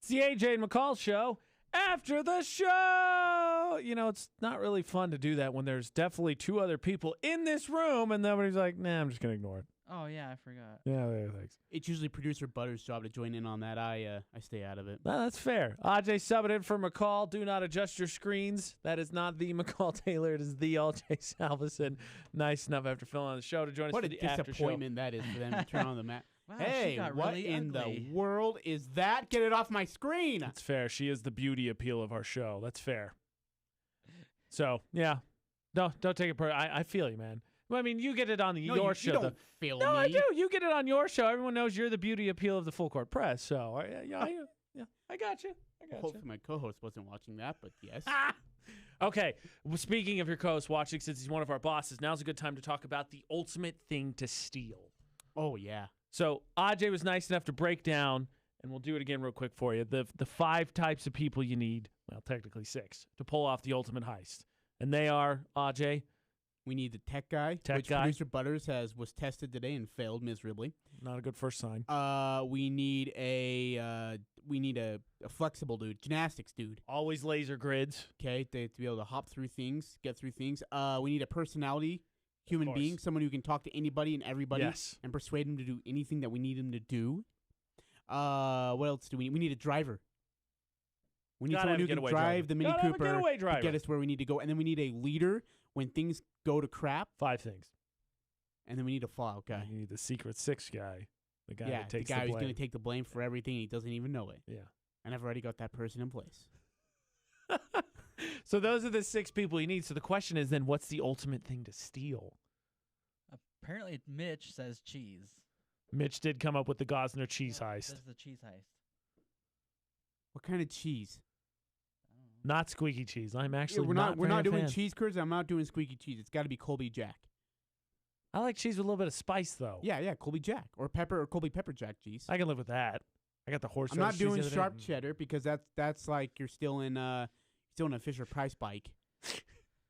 It's the AJ and McCall show after the show. You know, it's not really fun to do that when there's definitely two other people in this room and nobody's like, nah, I'm just going to ignore it. Oh, yeah, I forgot. Yeah, thanks. It's usually producer Butterz' job to join in on that. I stay out of it. No, that's fair. Ajay subbing in for McCall. Do not adjust your screens. That is not the McCall Taylor. It is the Ajay Salveson. Nice enough after filling on the show to join us What for a the after show. disappointment that is for them to turn on the map. Wow, hey, she got what really in ugly. the world is that? Get it off my screen. That's fair. She is the beauty appeal of our show. That's fair. So, yeah. Don't take it personal. I feel you, man. I mean, you get it on your show. You don't feel No, me. I do. You get it on your show. Everyone knows you're the beauty appeal of the full court press. So, yeah, I got you. Hopefully my co-host wasn't watching that, but yes. Okay. Well, speaking of your co-host watching, since he's one of our bosses, now's a good time to talk about the ultimate thing to steal. Oh, yeah. So Ajay was nice enough to break down, and we'll do it again real quick for you, the 5 types of people you need, well, technically 6, to pull off the ultimate heist. And they are, Ajay. We need the tech guy, which producer Butterz was tested today and failed miserably. Not a good first sign. We need a flexible dude, gymnastics dude. Always laser grids. Okay, to be able to hop through things, get through things. We need a personality, human being, someone who can talk to anybody and everybody, and persuade him to do anything that we need him to do. What else do we need? We need a driver. We need someone who can drive the Mini Cooper to get us where we need to go. And then we need a leader when things go to crap. 5 things. And then we need a fallout guy. You need the secret 6 guy. The guy that takes the guy the blame. who's going to take the blame for everything. And he doesn't even know it. Yeah. And I've already got that person in place. So those are the 6 people you need. So the question is then, what's the ultimate thing to steal? Apparently, Mitch says cheese. Mitch did come up with the Gosner cheese heist. This is the cheese heist. What kind of cheese? Not squeaky cheese. I'm actually we're not doing fan. cheese curds. I'm not doing squeaky cheese. It's got to be Colby Jack. I like cheese with a little bit of spice, though. Yeah, Colby Jack or pepper or Colby Pepper Jack cheese. I can live with that. I got the horse. I'm not doing sharp cheddar because that's like you're still in a Fisher Price bike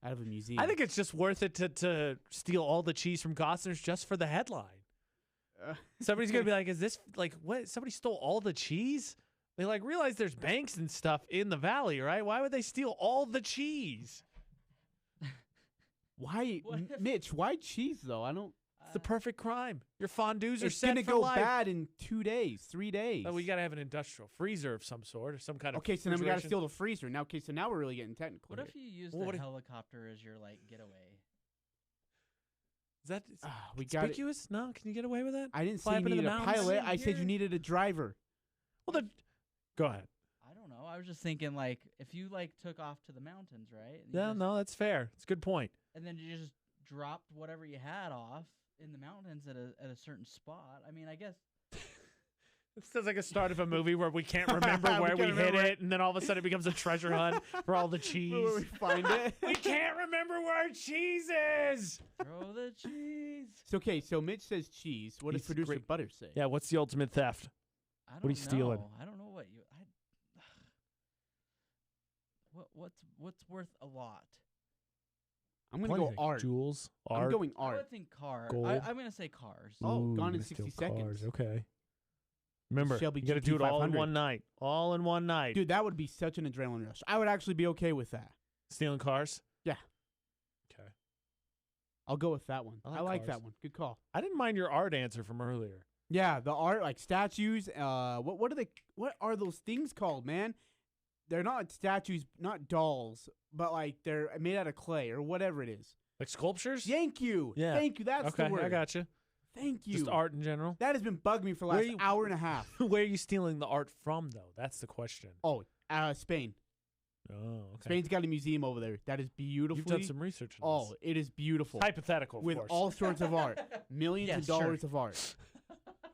out of a museum. I think it's just worth it to steal all the cheese from Gosner's just for the headline. Somebody's gonna be like, "Is this like what? Somebody stole all the cheese?" They like realize there's banks and stuff in the valley, right? Why would they steal all the cheese? Why, Mitch? Why cheese though? I don't. It's the perfect crime. Your fondues are It's set gonna for go life. bad in 2 days, 3 days. Oh, we gotta have an industrial freezer of some sort or some kind of. Okay, so then we gotta refrigeration. steal the freezer. Now, so now we're really getting technical. What here. if you use the helicopter as your getaway? Is that conspicuous? No, can you get away with that? I didn't say you needed a pilot. I said you needed a driver. Well, then, go ahead. I don't know. I was just thinking, if you took off to the mountains, right? Yeah, no, that's fair. It's a good point. And then you just dropped whatever you had off in the mountains at a certain spot. I mean, I guess. It sounds like a start of a movie where we can't remember where we hit it, and then all of a sudden it becomes a treasure hunt for all the cheese. Where we find it. We can't remember where our cheese is. Throw the cheese. So Mitch says cheese. What does producer Butterz say? Yeah, what's the ultimate theft? I don't what are you stealing? know. I don't know what you. What's worth a lot? I'm going to go art. Jewels, art. I'm going art. I would think car. Gold. I'm going to say cars. Oh, Ooh, gone in steal 60 seconds. cars. Okay. Remember, Shelby you got to GT do it all in 500. one night. All in one night. Dude, that would be such an adrenaline rush. I would actually be okay with that. Stealing cars? Yeah. Okay. I'll go with that one. I I like cars. that one. Good call. I didn't mind your art answer from earlier. Yeah, the art, like statues. What are those things called, man? They're not statues, not dolls, but they're made out of clay or whatever it is. Like sculptures? Thank you. Yeah. Thank you. That's the word. I got you. Thank you. Just art in general? That has been bugging me for the last hour and a half. Where are you stealing the art from, though? That's the question. Oh, Spain. Oh, okay. Spain's got a museum over there. That is beautiful. You've done some research on this. Oh, it is beautiful. It's hypothetical, of with course. all sorts of art. Millions of dollars of art.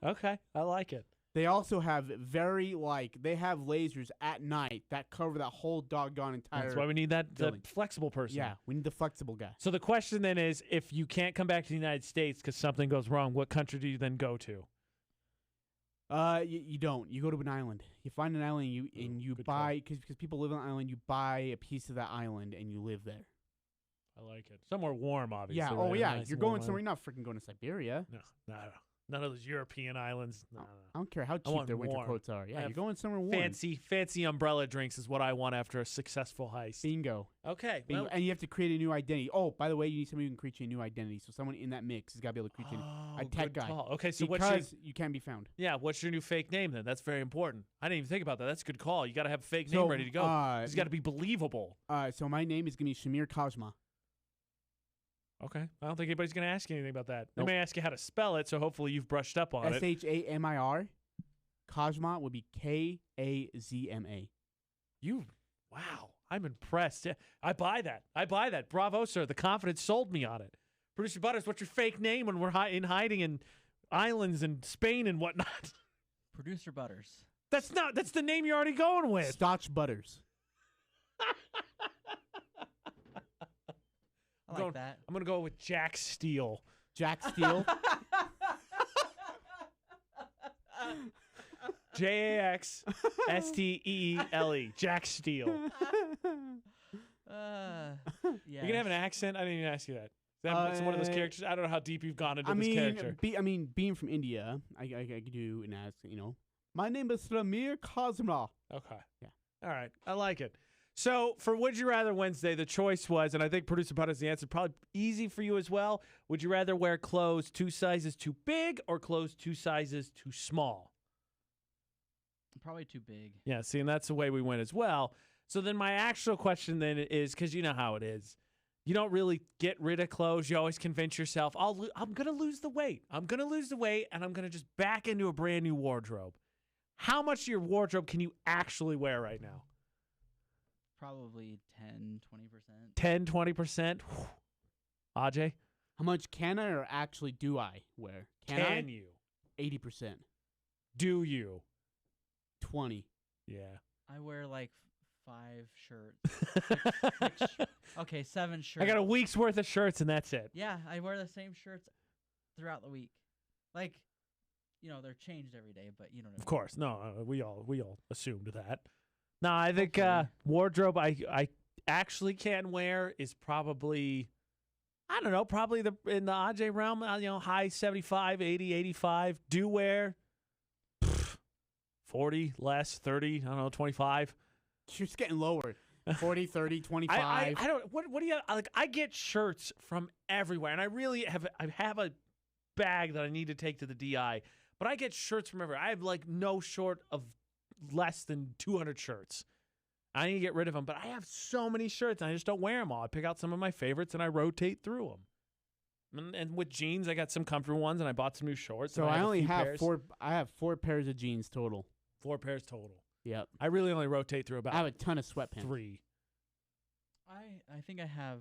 Okay, I like it. They also have they have lasers at night that cover that whole doggone entire. That's why we need that building. flexible person. Yeah, we need the flexible guy. So the question then is, if you can't come back to the United States because something goes wrong, what country do you then go to? You don't. You go to an island. You find an island and you buy because people live on an island. You buy a piece of that island and you live there. I like it. Somewhere warm, obviously. Yeah. right? Oh yeah. Nice You're warm going somewhere. island. You're not freaking going to Siberia. No. None of those European islands. No. I don't care how cheap want their winter warm. coats are. I Yeah, have you're going somewhere warm. Fancy umbrella drinks is what I want after a successful heist. Bingo. Okay. Bingo. Well, And you have to create a new identity. Oh, by the way, you need somebody who can create you a new identity. So someone in that mix has got to be able to create you a tech good guy. call. Okay, so because you can be found. what's your new fake name then? That's very important. I didn't even think about that. That's a good call. You got to have a fake name ready to go. It's got to be believable. So my name is going to be Shamir Kajma. Okay. I don't think anybody's going to ask you anything about that. Nope. They may ask you how to spell it, so hopefully you've brushed up on it. Shamir. Kajma would be Kazma. Wow. I'm impressed. Yeah, I buy that. Bravo, sir. The confidence sold me on it. Producer Butterz, what's your fake name when we're hiding in islands in Spain and whatnot? Producer Butterz. That's the name you're already going with. Scotch Butters. I like that. I'm going to go with Jack Steele. Jack Steele. JAXSTEELE. Jack Steele. Yeah. You're going to have an accent? I didn't even ask you that. Is that one of those characters? I don't know how deep you've gone into this character. Being from India, I could do an accent, My name is Shamir Kajma. Okay. Yeah. All right. I like it. So for Would You Rather Wednesday, the choice was, and I think Producer Butterz, the answer probably easy for you as well. Would you rather wear clothes 2 sizes too big or clothes 2 sizes too small? Probably too big. Yeah, see, and that's the way we went as well. So then my actual question then is, because you know how it is, you don't really get rid of clothes. You always convince yourself, I'm going to lose the weight. I'm going to lose the weight, and I'm going to just back into a brand new wardrobe. How much of your wardrobe can you actually wear right now? Probably 10, 20%. 10, 20%? Ajay? How much can I or actually do I wear? Can you? 80%. Do you? 20. Yeah. I wear like 5 shirts. Okay, 7 shirts. I got a week's worth of shirts, and that's it. Yeah, I wear the same shirts throughout the week. Like, they're changed every day, but you know what I mean. Of course. No, we all assumed that. No, I think Hopefully. wardrobe I actually can wear is probably, I don't know, probably in the Ajay realm, high 75, 80, 85. Do wear 40, less, 30, I don't know, 25. You're just getting lower. 40, 30, 25. I don't, what do you, like, I get shirts from everywhere, and I really have a bag that I need to take to the DI, but I get shirts from everywhere. I have, like, no short of less than 200 shirts. I need to get rid of them, but I have so many shirts, and I just don't wear them all. I pick out some of my favorites, and I rotate through them. And with jeans, I got some comfortable ones, and I bought some new shorts. So I only have 4. I have 4 pairs of jeans total. 4 pairs total. Yep. I really only rotate through about I have a ton of sweatpants. 3. I think I have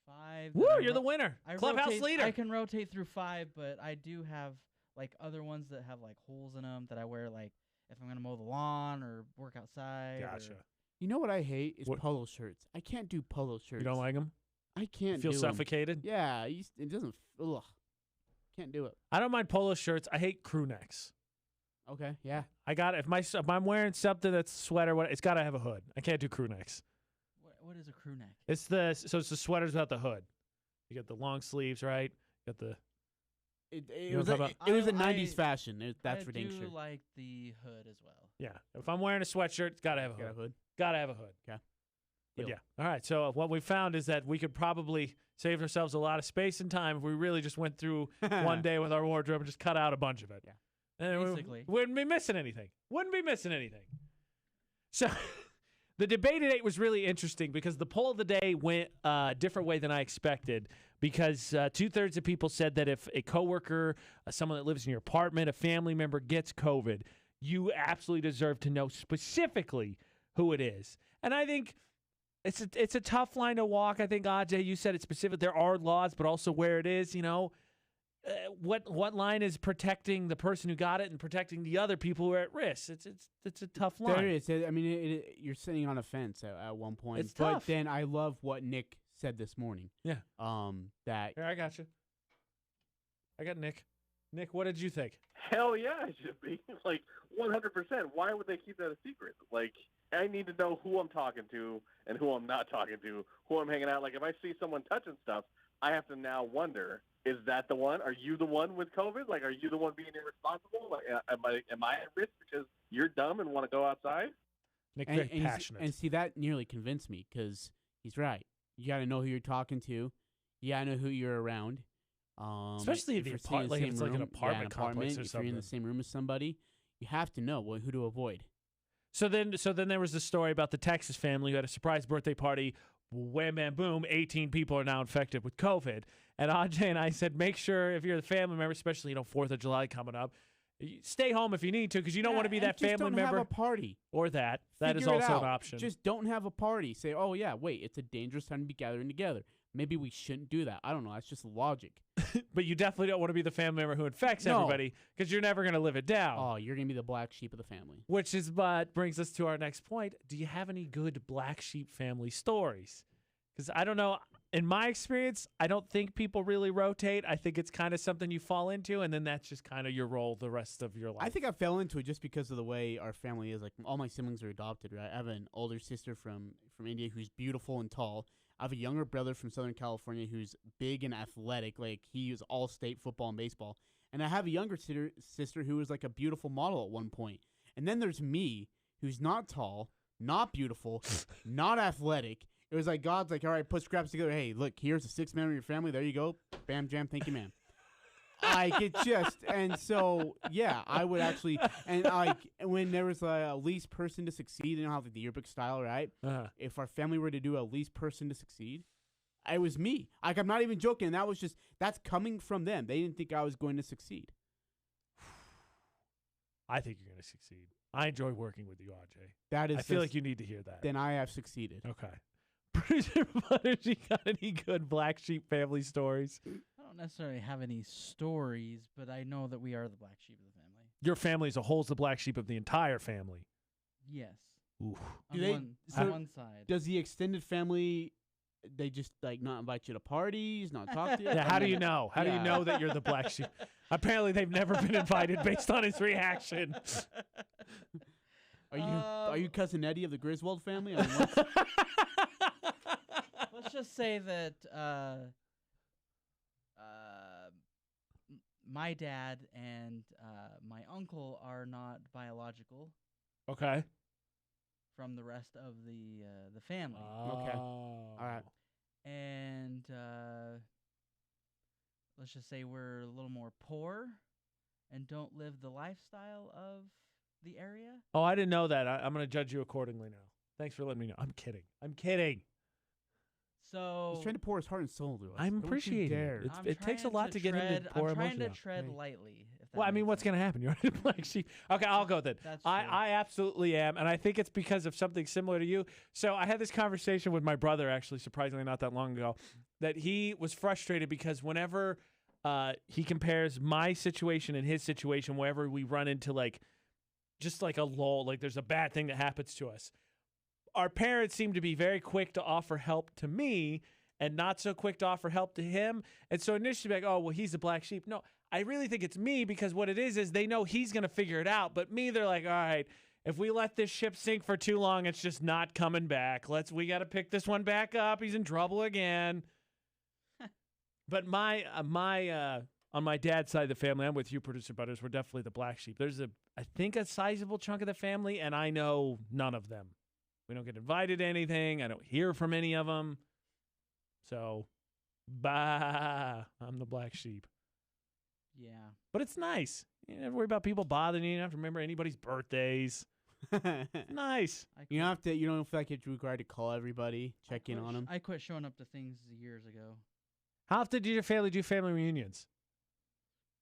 5. Woo, you're the winner. Clubhouse leader. I can rotate through 5, but I do have like other ones that have like holes in them that I wear like if I'm going to mow the lawn or work outside. Gotcha. You know what I hate is What? polo shirts. I can't do polo shirts. You don't like them? I can't Feel do 'em. suffocated? Yeah, it doesn't. Ugh. Can't do it. I don't mind polo shirts. I hate crew necks. Okay, yeah. I got if I'm wearing something that's a sweater, it's got to have a hood. I can't do crew necks. What is a crew neck? It's the sweaters without the hood. You got the long sleeves, right? You got the It was a 90s fashion. That's for dang sure. I do like the hood as well. yeah. If I'm wearing a sweatshirt, it's got to have a hood. Got to have a hood. Yeah. But Deal. yeah. All right. So what we found is that we could probably save ourselves a lot of space and time if we really just went through one day with our wardrobe and just cut out a bunch of it. Yeah. And Basically. we wouldn't be missing anything. So the debate at 8 was really interesting because the poll of the day went a different way than I expected because 2/3 of people said that if a coworker, someone that lives in your apartment, a family member gets COVID, you absolutely deserve to know specifically who it is. And I think it's a tough line to walk. I think, Ajay, you said it specific. There are laws, but also where it is, what line is protecting the person who got it and protecting the other people who are at risk? It's a tough line. There it is. I mean, you're sitting on a fence at one point. It's but tough. then I love what Nick said this morning. Yeah. That Here, I got you. I got Nick. Nick, what did you think? Hell yeah, it should be. Like, 100%. Why would they keep that a secret? Like, I need to know who I'm talking to and who I'm not talking to, who I'm hanging out. Like, if I see someone touching stuff, I have to now wonder, Is that the one? Are you the one with COVID? Like, are you the one being irresponsible? Like, am I at risk because you're dumb and want to go outside? Nick, very passionate. And see, that nearly convinced me because he's right. You got to know who you're talking to. You got to know who you're around. Especially if it's like an apartment complex or if something. you're in the same room as somebody, you have to know who to avoid. So then there was the story about the Texas family who had a surprise birthday party. Wham, bam, boom, 18 people are now infected with COVID. And Ajay and I said, make sure if you're the family member, especially 4th of July coming up, stay home if you need to because you don't want to be that family member. Don't have a party. Or that. That is Figure it also out. an option. Just don't have a party. Say, oh, yeah, wait, it's a dangerous time to be gathering together. Maybe we shouldn't do that. I don't know. That's just logic. But you definitely don't want to be the family member who infects everybody because you're never going to live it down. Oh, you're going to be the black sheep of the family. Which is what brings us to our next point. Do you have any good black sheep family stories? Because I don't know. In my experience, I don't think people really rotate. I think it's kind of something you fall into, and then that's just kind of your role the rest of your life. I think I fell into it just because of the way our family is. Like, all my siblings are adopted, right? I have an older sister from India who's beautiful and tall. I have a younger brother from Southern California who's big and athletic. Like, he is all-state football and baseball. And I have a younger sister who was like a beautiful model at one point. And then there's me, who's not tall, not beautiful, not athletic. It was like God's like, all right, put scraps together. Hey, look, here's a 6 member of your family. There you go. Bam, jam. Thank you, ma'am. And so, yeah, I would actually, and when there was a least person to succeed, you know how the yearbook style, right? Uh-huh. If our family were to do a least person to succeed, it was me. Like, I'm not even joking. That's coming from them. They didn't think I was going to succeed. I think you're going to succeed. I enjoy working with you, Ajay. I feel like you need to hear that. Then I have succeeded. Okay. Producer Butterz, you got any good black sheep family stories? I don't necessarily have any stories, but I know that we are the black sheep of the family. Your family as a whole is the black sheep of the entire family. Yes. Oof. On one side. Does the extended family, they just like not invite you to parties, not talk to you? Yeah, how do you know? How do you know that you're the black sheep? Apparently, they've never been invited based on his reaction. Are you cousin Eddie of the Griswold family? Let's just say that my dad and my uncle are not biological. Okay. From the rest of the family. Okay. All right. And let's just say we're a little more poor and don't live the lifestyle of the area. Oh, I didn't know that. I'm going to judge you accordingly now. Thanks for letting me know. I'm kidding. So he's trying to pour his heart and soul to us. I'm appreciating it. It takes a lot to get him to pour emotion out. I'm trying to tread lightly. Well, I mean, what's going to happen? You're a black sheep. Okay, I'll go then. That's true. I absolutely am, and I think it's because of something similar to you. So I had this conversation with my brother, actually, surprisingly not that long ago, that he was frustrated because whenever he compares my situation and his situation, wherever we run into just like a lull, like there's a bad thing that happens to us, our parents seem to be very quick to offer help to me and not so quick to offer help to him. And so initially, like, oh, well, he's a black sheep. No, I really think it's me because what it is they know he's going to figure it out. But me, they're like, all right, if we let this ship sink for too long, it's just not coming back. We got to pick this one back up. He's in trouble again. But on my dad's side of the family, I'm with you, Producer Butterz, we're definitely the black sheep. There's I think a sizable chunk of the family, and I know none of them. We don't get invited to anything. I don't hear from any of them. So, I'm the black sheep. Yeah. But it's nice. You don't have to worry about people bothering you. You don't have to remember anybody's birthdays. Nice. You don't feel like you're required to call everybody, check in on them. I quit showing up to things years ago. How often did your family do family reunions?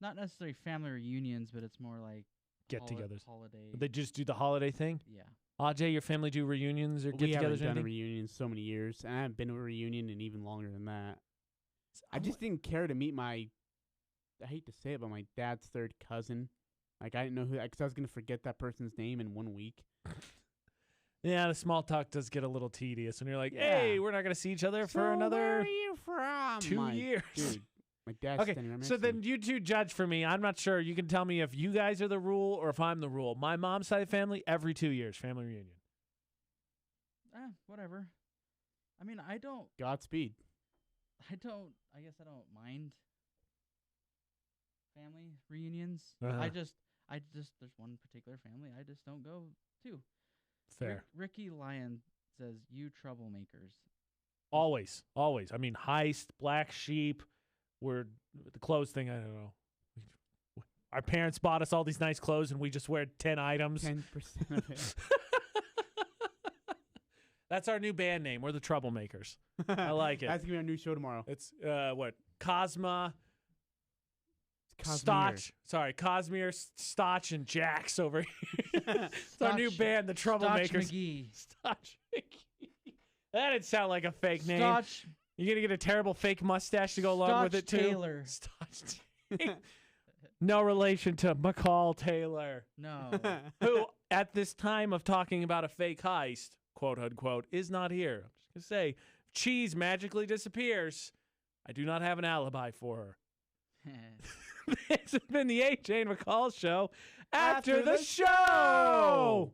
Not necessarily family reunions, but it's more like get-togethers. Holiday. They just do the holiday thing? Yeah. Ajay, your family do reunions or get-togethers? We haven't done a anything? reunion in so many years, and I haven't been to a reunion in even longer than that. I just didn't care to meet I hate to say it, but my dad's third cousin. Like, I didn't know because I was going to forget that person's name in 1 week. Yeah, the small talk does get a little tedious when you're like, hey, we're not going to see each other for another where are you from? 2 years. Dude, my dad's okay, standing right next so to then me. you two judge for me. I'm not sure. You can tell me if you guys are the rule or if I'm the rule. My mom's side of the family, every 2 years, family reunion. Whatever. I mean, I don't. Godspeed. I guess I don't mind family reunions. Uh-huh. I just there's one particular family I just don't go to. Fair. Ricky Lyon says, "You troublemakers." Always. I mean, Heist, Black Sheep, we're the clothes thing. I don't know. Our parents bought us all these nice clothes, and we just wear 10 items. 10% of it. That's our new band name. We're the Troublemakers. I like it. That's gonna be our new show tomorrow. It's what? Cosma, Cosmere. Stotch. Sorry, Cosmere, Stotch, and Jax over here. It's our new Stotch- band, the Stotch Troublemakers. McGee. Stotch McGee. That didn't sound like a fake name. Stotch You're going to get a terrible fake mustache to go along with it, too? Taylor. Stotch Taylor. No relation to McCall Taylor, No. who, at this time of talking about a fake heist, quote unquote, is not here. I'm just going to say, if cheese magically disappears, I do not have an alibi for her. This has been the AJ and McCall show after the show.